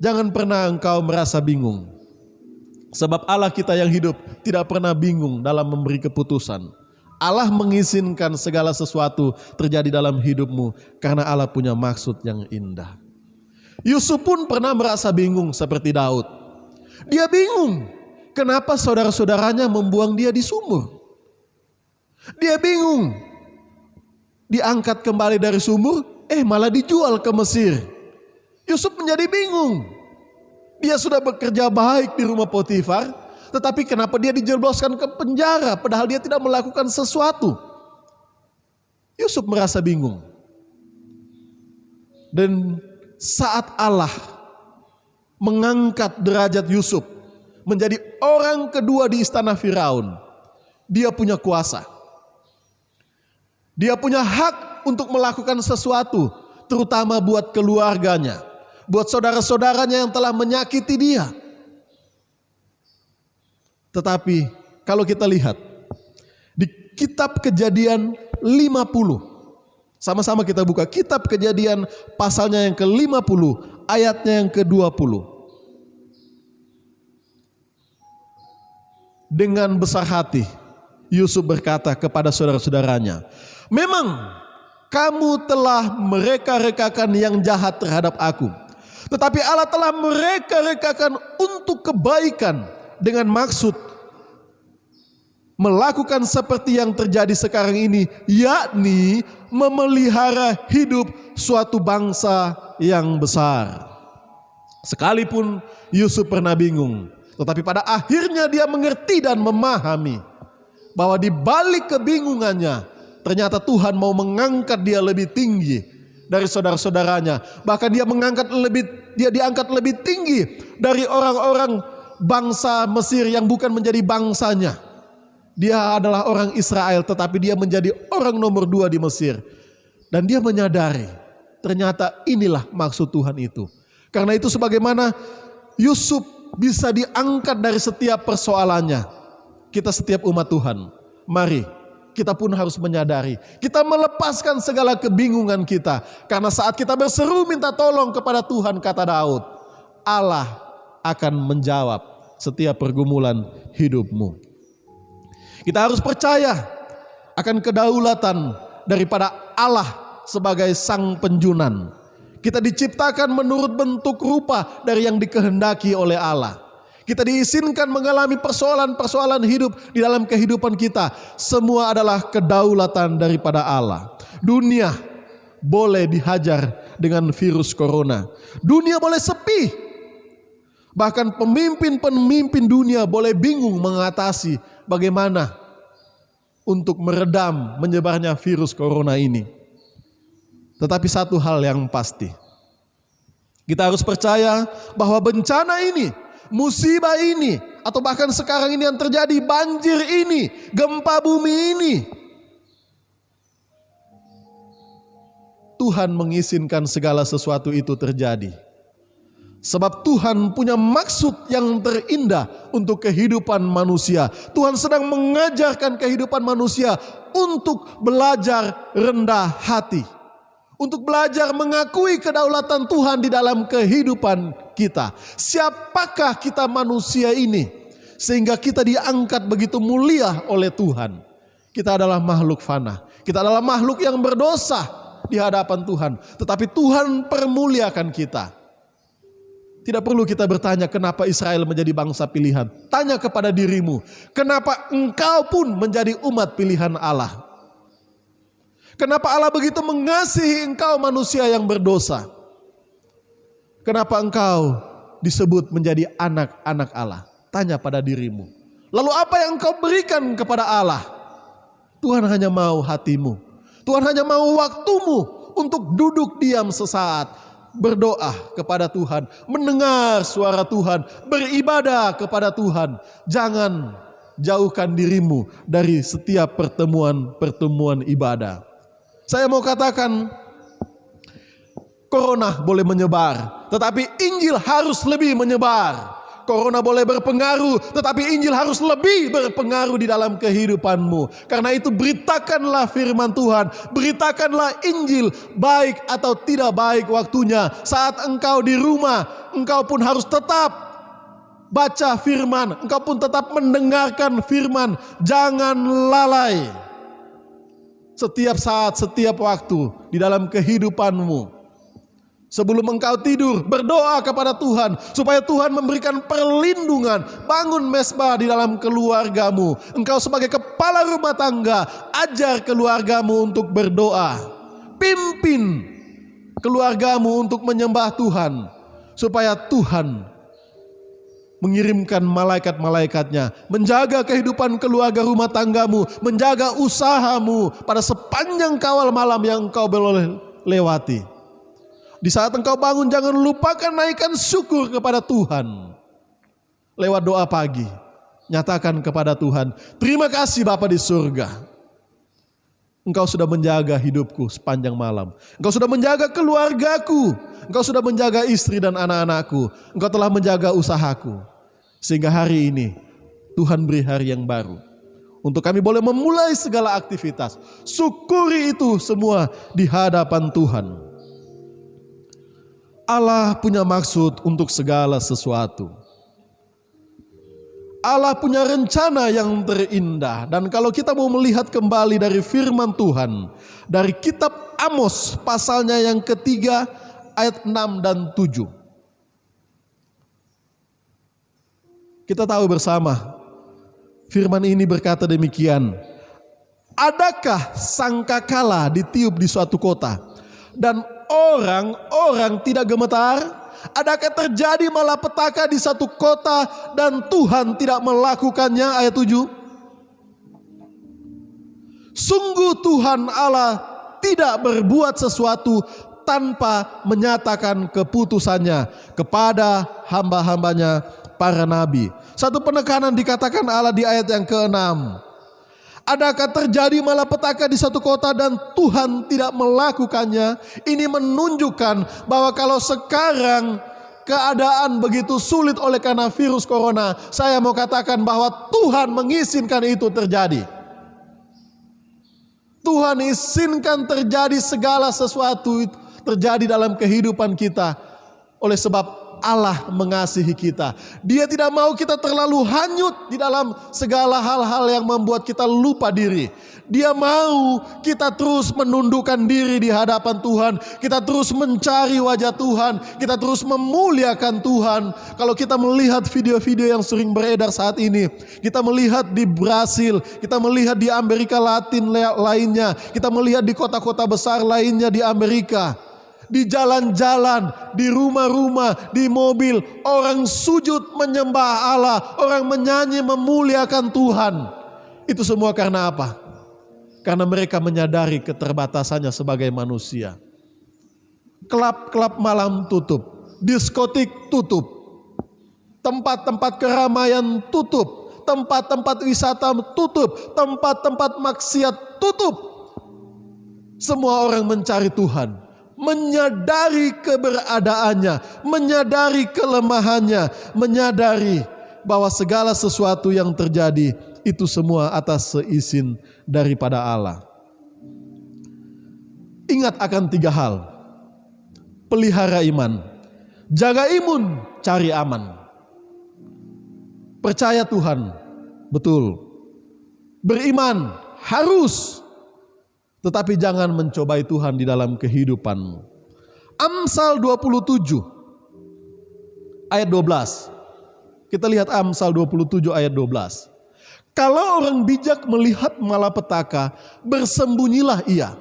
Speaker 2: Jangan pernah engkau merasa bingung. Sebab Allah kita yang hidup tidak pernah bingung dalam memberi keputusan. Allah mengizinkan segala sesuatu terjadi dalam hidupmu karena Allah punya maksud yang indah. Yusuf pun pernah merasa bingung seperti Daud. Dia bingung kenapa saudara-saudaranya membuang dia di sumur. Dia bingung diangkat kembali dari sumur, malah dijual ke Mesir. Yusuf menjadi bingung. Dia sudah bekerja baik di rumah Potifar, tetapi kenapa dia dijebloskan ke penjara padahal dia tidak melakukan sesuatu? Yusuf merasa bingung. Dan saat Allah mengangkat derajat Yusuf menjadi orang kedua di istana Firaun, dia punya kuasa. Dia punya hak untuk melakukan sesuatu, terutama buat keluarganya, buat saudara-saudaranya yang telah menyakiti dia. Tetapi kalau kita lihat di kitab Kejadian 50, sama-sama kita buka kitab Kejadian pasalnya yang ke-50, ayatnya yang ke-20. Dengan besar hati Yusuf berkata kepada saudara-saudaranya, "Memang kamu telah mereka-rekakan yang jahat terhadap aku, tetapi Allah telah mereka-rekakan untuk kebaikan dengan maksud melakukan seperti yang terjadi sekarang ini, yakni memelihara hidup suatu bangsa yang besar." Sekalipun Yusuf pernah bingung, tetapi pada akhirnya dia mengerti dan memahami bahwa di balik kebingungannya ternyata Tuhan mau mengangkat dia lebih tinggi dari saudara-saudaranya. Bahkan dia diangkat lebih tinggi dari orang-orang bangsa Mesir yang bukan menjadi bangsanya. Dia adalah orang Israel, tetapi dia menjadi orang nomor 2 di Mesir. Dan dia menyadari ternyata inilah maksud Tuhan itu. Karena itu sebagaimana Yusuf bisa diangkat dari setiap persoalannya, kita setiap umat Tuhan, mari kita pun harus menyadari, kita melepaskan segala kebingungan kita. Karena saat kita berseru minta tolong kepada Tuhan, kata Daud, Allah akan menjawab setiap pergumulan hidupmu. Kita harus percaya akan kedaulatan daripada Allah sebagai sang penjunan. Kita diciptakan menurut bentuk rupa dari yang dikehendaki oleh Allah. Kita diizinkan mengalami persoalan-persoalan hidup di dalam kehidupan kita. Semua adalah kedaulatan daripada Allah. Dunia boleh dihajar dengan virus corona. Dunia boleh sepi. Bahkan pemimpin-pemimpin dunia boleh bingung mengatasi bagaimana untuk meredam menyebarnya virus corona ini. Tetapi satu hal yang pasti, kita harus percaya bahwa bencana ini, musibah ini, atau bahkan sekarang ini yang terjadi, banjir ini, gempa bumi ini, Tuhan mengizinkan segala sesuatu itu terjadi. Sebab Tuhan punya maksud yang terindah untuk kehidupan manusia. Tuhan sedang mengajarkan kehidupan manusia untuk belajar rendah hati. Untuk belajar mengakui kedaulatan Tuhan di dalam kehidupan kita. Siapakah kita manusia ini sehingga kita diangkat begitu mulia oleh Tuhan? Kita adalah makhluk fana. Kita adalah makhluk yang berdosa di hadapan Tuhan. Tetapi Tuhan permuliakan kita. Tidak perlu kita bertanya kenapa Israel menjadi bangsa pilihan. Tanya kepada dirimu, kenapa engkau pun menjadi umat pilihan Allah? Kenapa Allah begitu mengasihi engkau manusia yang berdosa? Kenapa engkau disebut menjadi anak-anak Allah? Tanya pada dirimu. Lalu apa yang engkau berikan kepada Allah? Tuhan hanya mau hatimu. Tuhan hanya mau waktumu untuk duduk diam sesaat, berdoa kepada Tuhan, mendengar suara Tuhan, beribadah kepada Tuhan. Jangan jauhkan dirimu dari setiap pertemuan ibadah. Saya mau katakan, corona boleh menyebar, tetapi Injil harus lebih menyebar. Corona boleh berpengaruh, tetapi Injil harus lebih berpengaruh di dalam kehidupanmu. Karena itu beritakanlah firman Tuhan, beritakanlah Injil, baik atau tidak baik waktunya. Saat engkau di rumah, engkau pun harus tetap baca firman, engkau pun tetap mendengarkan firman. Jangan lalai. Setiap saat, setiap waktu di dalam kehidupanmu. Sebelum engkau tidur, berdoa kepada Tuhan supaya Tuhan memberikan perlindungan. Bangun mesbah di dalam keluargamu. Engkau sebagai kepala rumah tangga, ajar keluargamu untuk berdoa. Pimpin keluargamu untuk menyembah Tuhan, supaya Tuhan mengirimkan malaikat-malaikatnya, menjaga kehidupan keluarga rumah tanggamu, menjaga usahamu pada sepanjang kawal malam yang engkau boleh lewati. Di saat engkau bangun, jangan lupakan naikkan syukur kepada Tuhan. Lewat doa pagi, nyatakan kepada Tuhan, terima kasih Bapa di surga. Engkau sudah menjaga hidupku sepanjang malam. Engkau sudah menjaga keluargaku. Engkau sudah menjaga istri dan anak-anakku. Engkau telah menjaga usahaku. Sehingga hari ini, Tuhan beri hari yang baru. Untuk kami boleh memulai segala aktivitas. Syukuri itu semua di hadapan Tuhan. Allah punya maksud untuk segala sesuatu. Allah punya rencana yang terindah. Dan kalau kita mau melihat kembali dari firman Tuhan, dari kitab Amos pasalnya yang ketiga ayat 6 dan 7. Kita tahu bersama, firman ini berkata demikian. Adakah sangkakala ditiup di suatu kota dan orang-orang tidak gemetar? Adakah terjadi malapetaka di satu kota dan Tuhan tidak melakukannya? Ayat 7. Sungguh Tuhan Allah tidak berbuat sesuatu tanpa menyatakan keputusannya kepada hamba-hambanya para nabi. Satu penekanan dikatakan Allah di ayat yang ke-6. Adakah terjadi malapetaka di satu kota dan Tuhan tidak melakukannya? Ini menunjukkan bahwa kalau sekarang keadaan begitu sulit oleh karena virus corona, saya mau katakan bahwa Tuhan mengizinkan itu terjadi. Tuhan izinkan terjadi segala sesuatu terjadi dalam kehidupan kita oleh sebab Allah mengasihi kita. Dia tidak mau kita terlalu hanyut di dalam segala hal-hal yang membuat kita lupa diri. Dia mau kita terus menundukkan diri di hadapan Tuhan. Kita terus mencari wajah Tuhan. Kita terus memuliakan Tuhan. Kalau kita melihat video-video yang sering beredar saat ini, kita melihat di Brasil, kita melihat di Amerika Latin lainnya, kita melihat di kota-kota besar lainnya di Amerika. Di jalan-jalan, di rumah-rumah, di mobil, orang sujud menyembah Allah, orang menyanyi memuliakan Tuhan. Itu semua karena apa? Karena mereka menyadari keterbatasannya sebagai manusia. Klub-klub malam tutup, diskotik tutup, tempat-tempat keramaian tutup, tempat-tempat wisata tutup, tempat-tempat maksiat tutup. Semua orang mencari Tuhan. Menyadari keberadaannya, menyadari kelemahannya, menyadari bahwa segala sesuatu yang terjadi itu semua atas seizin daripada Allah. Ingat akan 3 hal. Pelihara iman, jaga imun, cari aman. Percaya Tuhan, betul. Beriman, harus. Tetapi jangan mencobai Tuhan di dalam kehidupanmu. Amsal 27 ayat 12. Kita lihat Amsal 27 ayat 12. Kalau orang bijak melihat malapetaka, bersembunyilah ia.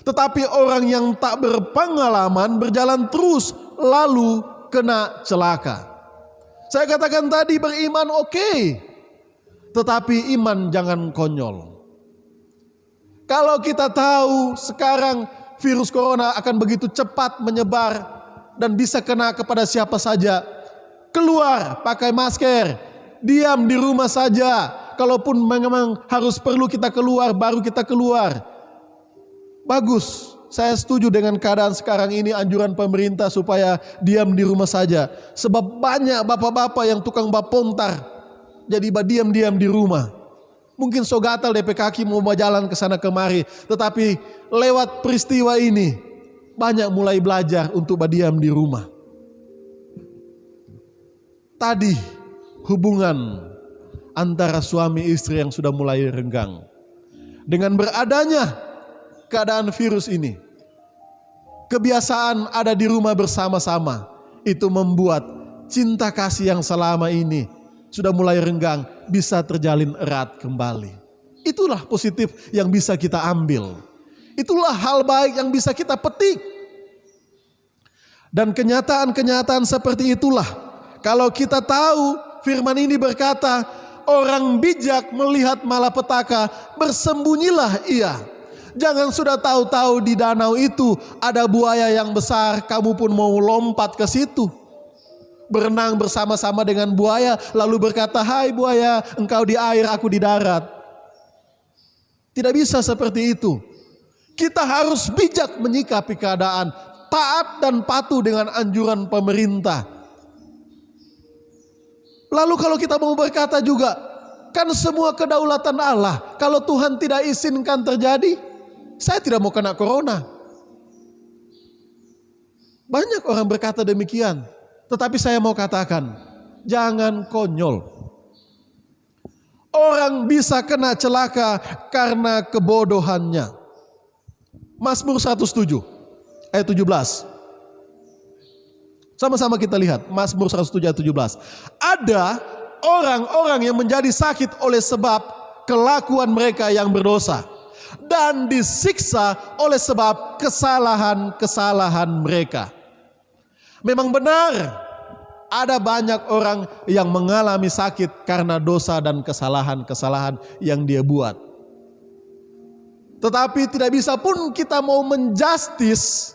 Speaker 2: Tetapi orang yang tak berpengalaman berjalan terus, lalu kena celaka. Saya katakan tadi beriman oke, tetapi iman jangan konyol. Kalau kita tahu sekarang virus corona akan begitu cepat menyebar dan bisa kena kepada siapa saja, keluar pakai masker, diam di rumah saja. Kalaupun memang harus perlu kita keluar, baru kita keluar. Bagus, saya setuju dengan keadaan sekarang ini, anjuran pemerintah supaya diam di rumah saja. Sebab banyak bapak-bapak yang tukang bapontar, jadi diam-diam di rumah. Mungkin so gatal DP kaki mau jalan ke sana kemari. Tetapi lewat peristiwa ini, banyak mulai belajar untuk diam di rumah. Tadi hubungan antara suami istri yang sudah mulai renggang. Dengan beradanya keadaan virus ini, kebiasaan ada di rumah bersama-sama, itu membuat cinta kasih yang selama ini sudah mulai renggang bisa terjalin erat kembali. Itulah positif yang bisa kita ambil. Itulah hal baik yang bisa kita petik. Dan kenyataan-kenyataan seperti itulah, kalau kita tahu firman ini berkata, orang bijak melihat malapetaka, bersembunyilah ia. Jangan sudah tahu-tahu di danau itu ada buaya yang besar, kamu pun mau lompat ke situ. Berenang bersama-sama dengan buaya, lalu berkata, hai buaya, engkau di air, aku di darat. Tidak bisa seperti itu. Kita harus bijak menyikapi keadaan, taat dan patuh dengan anjuran pemerintah. Lalu kalau kita mau berkata juga, kan semua kedaulatan Allah, kalau Tuhan tidak izinkan terjadi, saya tidak mau kena corona. Banyak orang berkata demikian. Tetapi saya mau katakan, jangan konyol. Orang bisa kena celaka karena kebodohannya. Mazmur 107 ayat 17. Sama-sama kita lihat Mazmur 107 ayat 17. Ada orang-orang yang menjadi sakit oleh sebab kelakuan mereka yang berdosa, dan disiksa oleh sebab kesalahan-kesalahan mereka. Memang benar, ada banyak orang yang mengalami sakit karena dosa dan kesalahan-kesalahan yang dia buat. Tetapi tidak bisa pun kita mau menjustis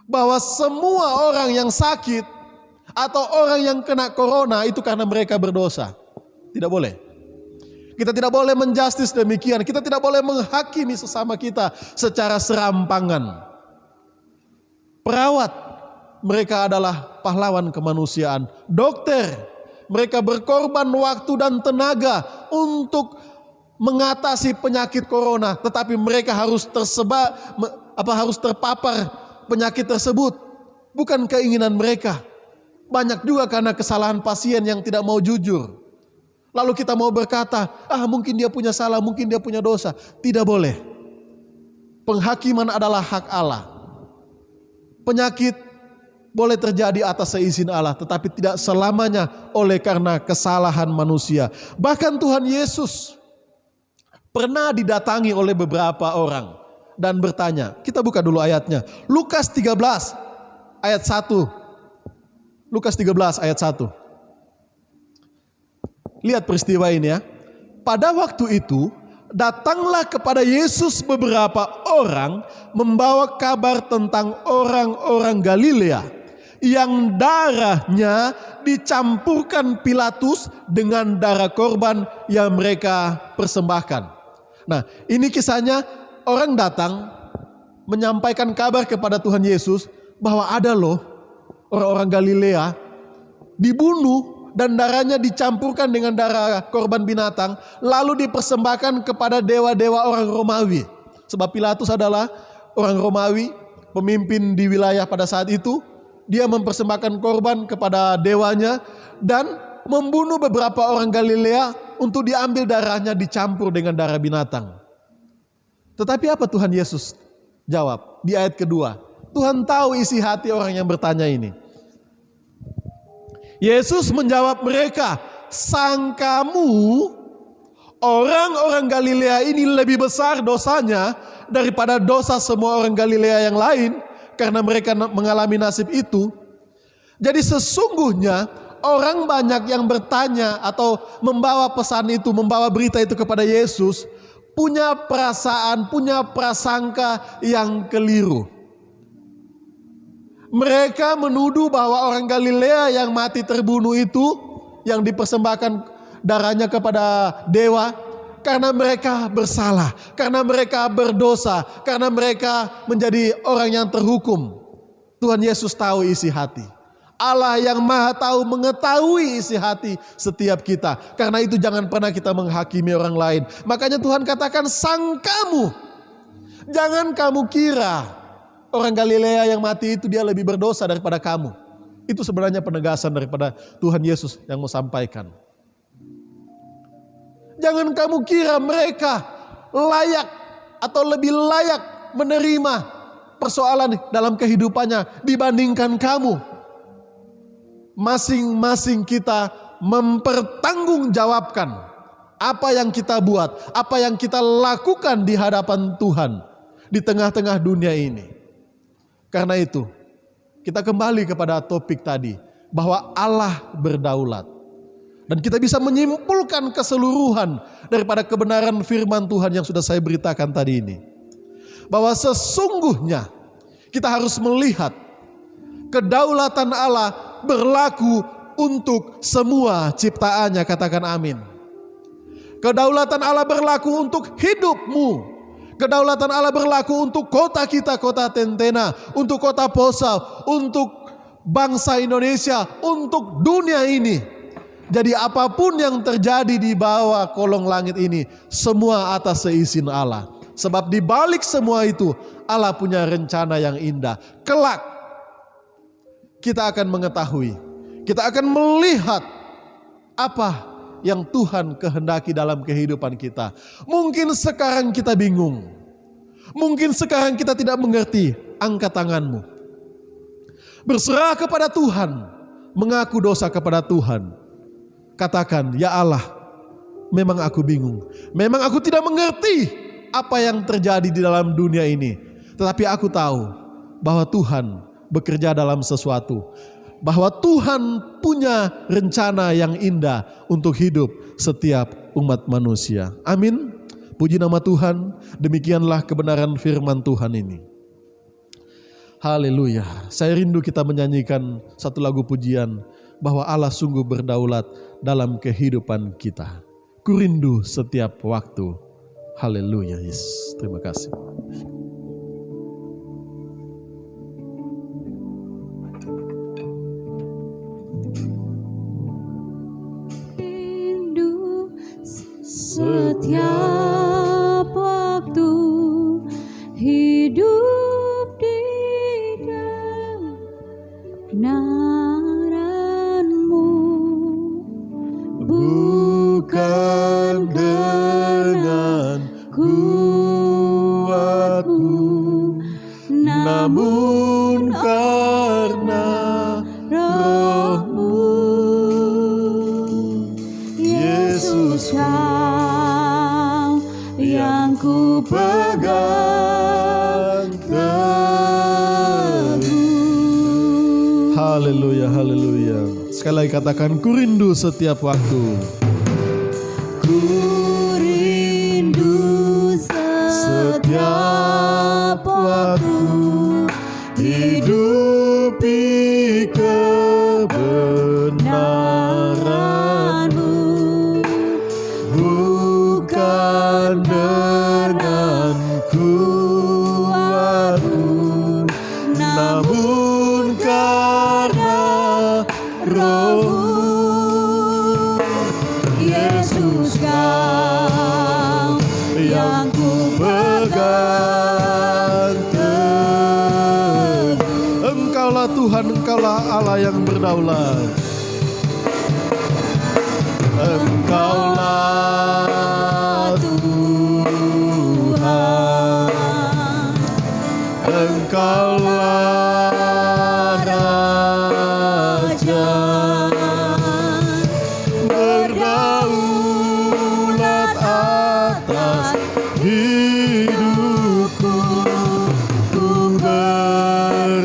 Speaker 2: bahwa semua orang yang sakit atau orang yang kena corona itu karena mereka berdosa. Tidak boleh. Kita tidak boleh menjustis demikian. Kita tidak boleh menghakimi sesama kita secara serampangan. Perawat, mereka adalah pahlawan kemanusiaan. Dokter, mereka berkorban waktu dan tenaga untuk mengatasi penyakit corona, tetapi mereka harus harus terpapar penyakit tersebut. Bukan keinginan mereka. Banyak juga karena kesalahan pasien yang tidak mau jujur. Lalu kita mau berkata, mungkin dia punya salah, mungkin dia punya dosa. Tidak boleh. Penghakiman adalah hak Allah. Penyakit boleh terjadi atas seizin Allah, tetapi tidak selamanya oleh karena kesalahan manusia. Bahkan Tuhan Yesus pernah didatangi oleh beberapa orang dan bertanya. Kita buka dulu ayatnya. Lukas 13 ayat 1. Lukas 13 ayat 1. Lihat peristiwa ini ya. Pada waktu itu datanglah kepada Yesus beberapa orang membawa kabar tentang orang-orang Galilea yang darahnya dicampurkan Pilatus dengan darah korban yang mereka persembahkan. Nah, ini kisahnya, orang datang menyampaikan kabar kepada Tuhan Yesus bahwa ada loh orang-orang Galilea dibunuh dan darahnya dicampurkan dengan darah korban binatang, lalu dipersembahkan kepada dewa-dewa orang Romawi. Sebab Pilatus adalah orang Romawi, pemimpin di wilayah pada saat itu. Dia mempersembahkan korban kepada dewanya dan membunuh beberapa orang Galilea untuk diambil darahnya dicampur dengan darah binatang. Tetapi apa Tuhan Yesus jawab di ayat kedua? Tuhan tahu isi hati orang yang bertanya ini. Yesus menjawab mereka, sangkamu orang-orang Galilea ini lebih besar dosanya daripada dosa semua orang Galilea yang lain karena mereka mengalami nasib itu. Jadi sesungguhnya orang banyak yang bertanya atau membawa pesan itu, membawa berita itu kepada Yesus, punya perasaan, punya prasangka yang keliru. Mereka menuduh bahwa orang Galilea yang mati terbunuh itu, yang dipersembahkan darahnya kepada dewa, karena mereka bersalah, karena mereka berdosa, karena mereka menjadi orang yang terhukum. Tuhan Yesus tahu isi hati. Allah yang maha tahu mengetahui isi hati setiap kita. Karena itu jangan pernah kita menghakimi orang lain. Makanya Tuhan katakan, sangkamu. Jangan kamu kira orang Galilea yang mati itu dia lebih berdosa daripada kamu. Itu sebenarnya penegasan daripada Tuhan Yesus yang mau sampaikan. Jangan kamu kira mereka layak atau lebih layak menerima persoalan dalam kehidupannya dibandingkan kamu. Masing-masing kita mempertanggungjawabkan apa yang kita buat, apa yang kita lakukan di hadapan Tuhan di tengah-tengah dunia ini. Karena itu, kita kembali kepada topik tadi, bahwa Allah berdaulat. Dan kita bisa menyimpulkan keseluruhan daripada kebenaran firman Tuhan yang sudah saya beritakan tadi ini. Bahwa sesungguhnya kita harus melihat kedaulatan Allah berlaku untuk semua ciptaannya, katakan amin. Kedaulatan Allah berlaku untuk hidupmu. Kedaulatan Allah berlaku untuk kota kita, kota Tentena, untuk kota Posau, untuk bangsa Indonesia, untuk dunia ini. Jadi apapun yang terjadi di bawah kolong langit ini, semua atas seizin Allah. Sebab di balik semua itu, Allah punya rencana yang indah. Kelak, kita akan mengetahui, kita akan melihat apa yang Tuhan kehendaki dalam kehidupan kita. Mungkin sekarang kita bingung. Mungkin sekarang kita tidak mengerti. Angkat tanganmu. Berserah kepada Tuhan. Mengaku dosa kepada Tuhan. Katakan, ya Allah, memang aku bingung. Memang aku tidak mengerti apa yang terjadi di dalam dunia ini. Tetapi aku tahu bahwa Tuhan bekerja dalam sesuatu. Bahwa Tuhan punya rencana yang indah untuk hidup setiap umat manusia. Amin. Puji nama Tuhan. Demikianlah kebenaran firman Tuhan ini. Haleluya. Saya rindu kita menyanyikan satu lagu pujian bahwa Allah sungguh berdaulat dalam kehidupan kita. Kurindu setiap waktu. Haleluya. Yesus. Terima kasih.
Speaker 1: Setiap waktu hidup di kebenaran-Mu,
Speaker 2: bukan dengan kuatku, namun karena Roh-Mu. Yesus yang ku pegang teguh. Haleluya, haleluya. Sekali lagi katakan, ku rindu setiap waktu. Ku rindu setiap waktu hidup di kebenaran-Mu, bukan dengan kuatku, namun karena Roh-Mu. Yesus Kau yang ku pegang teguh. Engkaulah Tuhan, Engkaulah Allah yang berdaulat. Engkaulah Tuhan, Engkaulah Raja.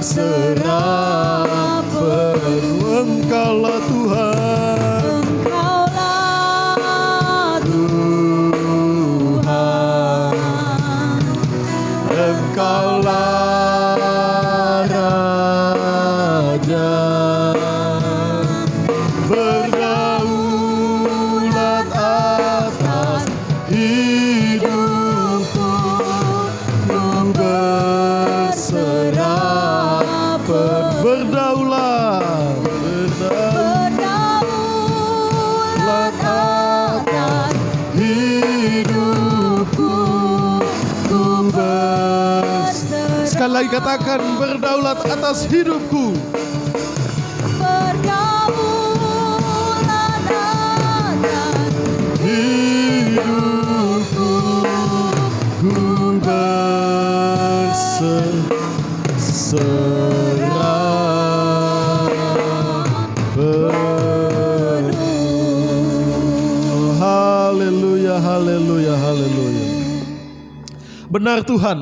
Speaker 2: berserah penuh. Engkaulah Tuhan,
Speaker 1: Engkaulah
Speaker 2: Tuhan, Engkaulah Raja, berdaulat atas hidupku, ku berserah berdaulat, berdaulat atas hidupku, ku berserah. Sekali lagi katakan, berdaulat atas hidupku.
Speaker 1: Berdaulat atas
Speaker 2: Hidupku, ku berserah penuh. Haleluya, haleluya, haleluya. Benar Tuhan,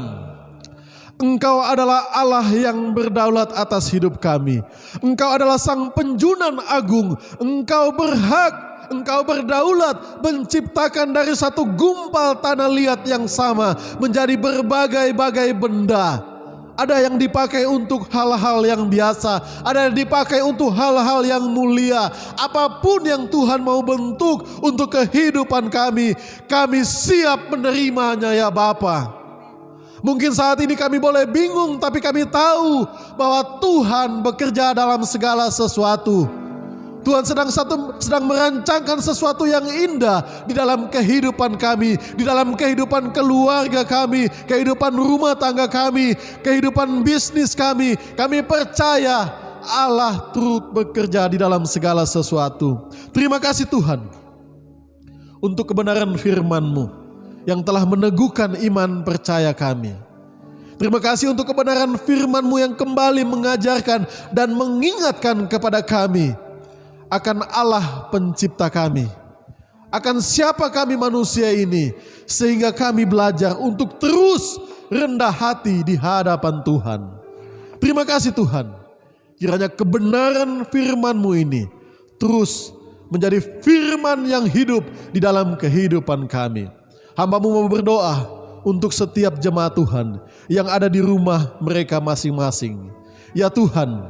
Speaker 2: Engkau adalah Allah yang berdaulat atas hidup kami. Engkau adalah Sang Penjunan Agung. Engkau berhak, Engkau berdaulat menciptakan dari satu gumpal tanah liat yang sama menjadi berbagai-bagai benda. Ada yang dipakai untuk hal-hal yang biasa, ada yang dipakai untuk hal-hal yang mulia. Apapun yang Tuhan mau bentuk untuk kehidupan kami, kami siap menerimanya ya Bapa. Mungkin saat ini kami boleh bingung, tapi kami tahu bahwa Tuhan bekerja dalam segala sesuatu. Tuhan sedang merancangkan sesuatu yang indah di dalam kehidupan kami, di dalam kehidupan keluarga kami, kehidupan rumah tangga kami, kehidupan bisnis kami. Kami percaya Allah turut bekerja di dalam segala sesuatu. Terima kasih Tuhan untuk kebenaran firman-Mu yang telah meneguhkan iman percaya kami. Terima kasih untuk kebenaran firman-Mu yang kembali mengajarkan dan mengingatkan kepada kami akan Allah pencipta kami, akan siapa kami manusia ini, sehingga kami belajar untuk terus rendah hati di hadapan Tuhan. Terima kasih Tuhan, kiranya kebenaran firman-Mu ini terus menjadi firman yang hidup di dalam kehidupan kami. Hamba-Mu mau berdoa untuk setiap jemaat Tuhan yang ada di rumah mereka masing-masing. Ya Tuhan,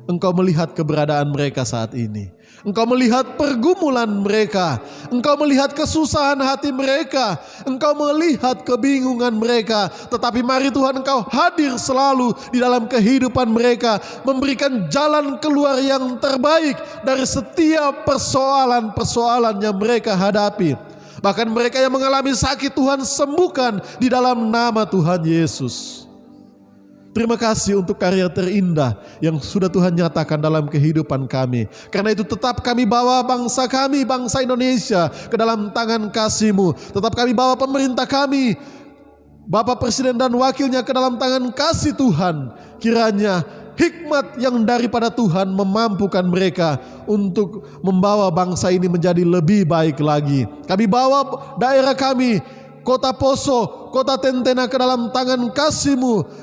Speaker 2: Engkau melihat keberadaan mereka saat ini. Engkau melihat pergumulan mereka. Engkau melihat kesusahan hati mereka. Engkau melihat kebingungan mereka. Tetapi mari Tuhan, Engkau hadir selalu di dalam kehidupan mereka, memberikan jalan keluar yang terbaik dari setiap persoalan-persoalan yang mereka hadapi. Bahkan mereka yang mengalami sakit, Tuhan sembuhkan di dalam nama Tuhan Yesus. Terima kasih untuk karya terindah yang sudah Tuhan nyatakan dalam kehidupan kami. Karena itu tetap kami bawa bangsa kami, bangsa Indonesia, ke dalam tangan kasih-Mu. Tetap kami bawa pemerintah kami, Bapak Presiden dan wakilnya, ke dalam tangan kasih Tuhan. Kiranya hikmat yang daripada Tuhan memampukan mereka untuk membawa bangsa ini menjadi lebih baik lagi. Kami bawa daerah kami, Kota Poso, Kota Tentena, ke dalam tangan kasih-Mu.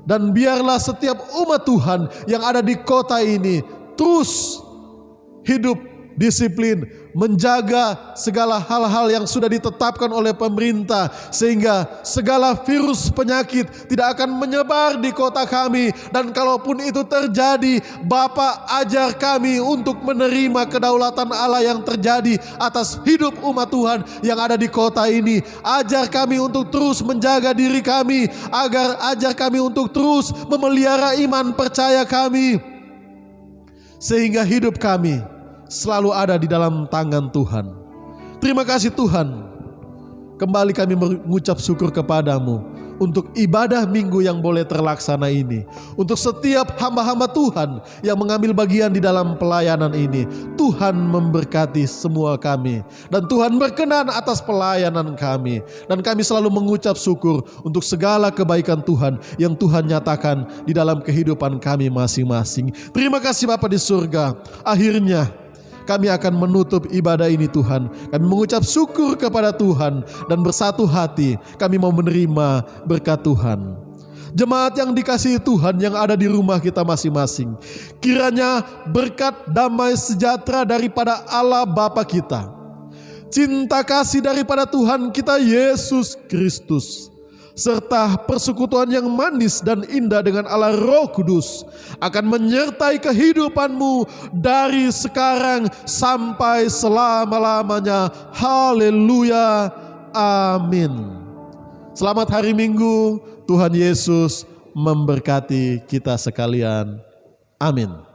Speaker 2: Dan biarlah setiap umat Tuhan yang ada di kota ini terus hidup disiplin, menjaga segala hal-hal yang sudah ditetapkan oleh pemerintah, sehingga segala virus penyakit tidak akan menyebar di kota kami. Dan kalaupun itu terjadi, Bapa ajar kami untuk menerima kedaulatan Allah yang terjadi atas hidup umat Tuhan yang ada di kota ini. Ajar kami untuk terus menjaga diri kami, ajar kami untuk terus memelihara iman percaya kami, sehingga hidup kami selalu ada di dalam tangan Tuhan. Terima kasih Tuhan. Kembali kami mengucap syukur kepadamu untuk ibadah minggu yang boleh terlaksana ini. Untuk setiap hamba-hamba Tuhan yang mengambil bagian di dalam pelayanan ini. Tuhan memberkati semua kami. Dan Tuhan berkenan atas pelayanan kami. Dan kami selalu mengucap syukur untuk segala kebaikan Tuhan yang Tuhan nyatakan di dalam kehidupan kami masing-masing. Terima kasih Bapa di surga. Akhirnya kami akan menutup ibadah ini Tuhan. Kami mengucap syukur kepada Tuhan dan bersatu hati kami mau menerima berkat Tuhan. Jemaat yang dikasihi Tuhan yang ada di rumah kita masing-masing, kiranya berkat damai sejahtera daripada Allah Bapa kita, cinta kasih daripada Tuhan kita Yesus Kristus, serta persekutuan yang manis dan indah dengan Allah Roh Kudus akan menyertai kehidupanmu dari sekarang sampai selama-lamanya. Haleluya. Amin. Selamat hari Minggu. Tuhan Yesus memberkati kita sekalian. Amin.